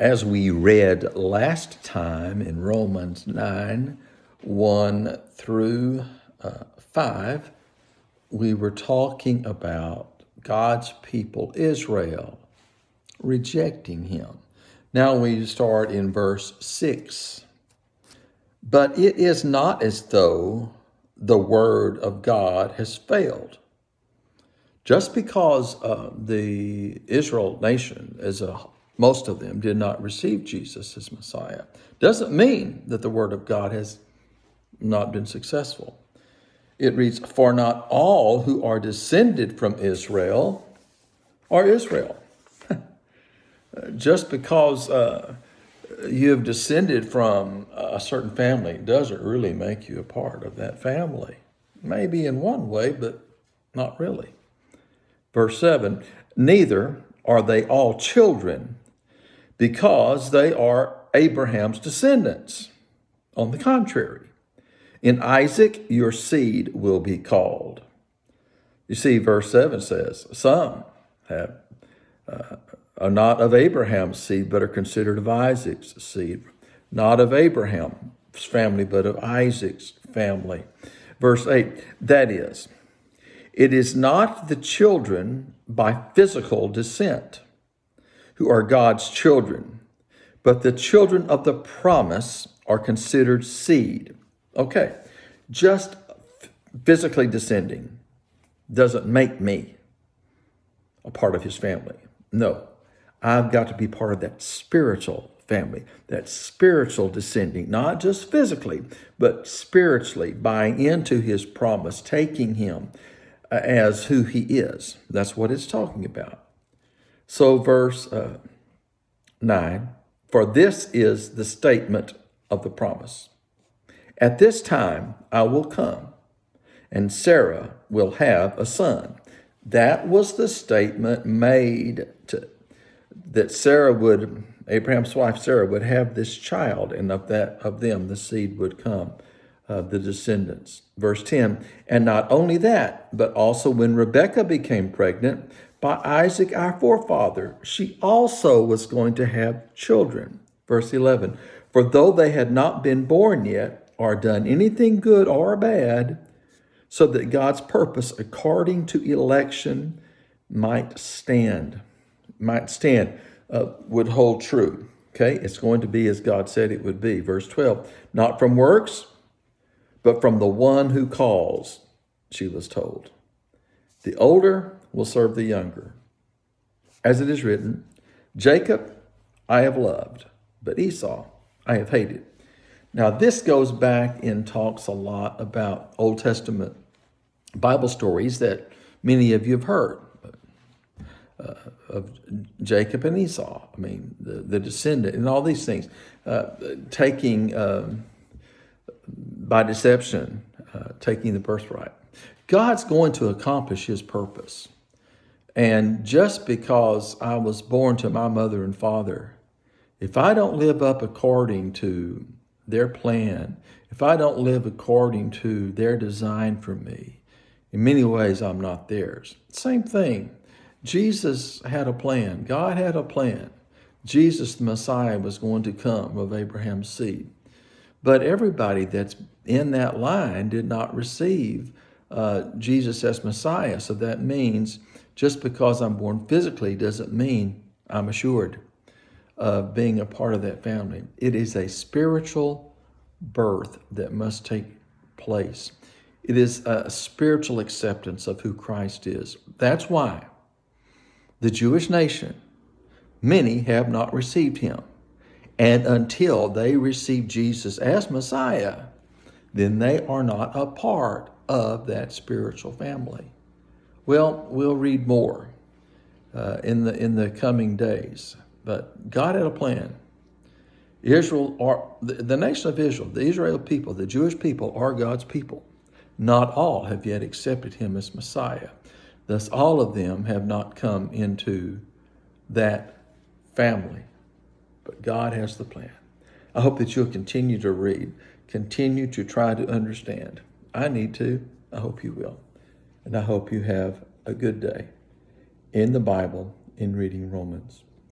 As we read last time in Romans 9, 1 through 5, we were talking about God's people, Israel, rejecting him. Now we start in verse 6. But it is not as though the word of God has failed. Just because the Israel nation, most of them, did not receive Jesus as Messiah, doesn't mean that the word of God has not been successful. It reads, "For not all who are descended from Israel are Israel." Just because you have descended from a certain family doesn't really make you a part of that family. Maybe in one way, but not really. Verse 7, "Neither are they all children, because they are Abraham's descendants. On the contrary, in Isaac your seed will be called." You see, verse 7 says, "Some are not of Abraham's seed, but are considered of Isaac's seed. Not of Abraham's family, but of Isaac's family." Verse 8, "That is, it is not the children by physical descent who are God's children, but the children of the promise are considered seed." Okay, just physically descending doesn't make me a part of his family. No, I've got to be part of that spiritual family, that spiritual descending, not just physically, but spiritually, buying into his promise, taking him as who he is. That's what it's talking about. So verse 9, "For this is the statement of the promise. At this time I will come, and Sarah will have a son." That was the statement made that Abraham's wife Sarah would have this child, and of them the seed would come, the descendants. Verse 10, "And not only that, but also when Rebekah became pregnant by Isaac our forefather, she also was going to have children." Verse 11, "For though they had not been born yet, or done anything good or bad, so that God's purpose according to election might would hold true." Okay, it's going to be as God said it would be. Verse 12, "Not from works, but from the one who calls," she was told. "The older will serve the younger. As it is written, Jacob I have loved, but Esau I have hated." Now this goes back and talks a lot about Old Testament Bible stories that many of you have heard of Jacob and Esau. I mean, the descendant and all these things, taking by deception, taking the birthright. God's going to accomplish his purpose. And just because I was born to my mother and father, if I don't live up according to their plan, if I don't live according to their design for me, in many ways I'm not theirs. Same thing. Jesus had a plan. God had a plan. Jesus, the Messiah, was going to come of Abraham's seed. But everybody that's in that line did not receive Jesus as Messiah. So that means just because I'm born physically doesn't mean I'm assured of being a part of that family. It is a spiritual birth that must take place. It is a spiritual acceptance of who Christ is. That's why the Jewish nation, many have not received him. And until they receive Jesus as Messiah, then they are not a part of that spiritual family. Well, we'll read more in the coming days. But God had a plan. Israel, or the nation of Israel, the Israel people, the Jewish people are God's people. Not all have yet accepted him as Messiah. Thus, all of them have not come into that family. But God has the plan. I hope that you'll continue to read, continue to try to understand. I need to. I hope you will. And I hope you have a good day in the Bible in reading Romans.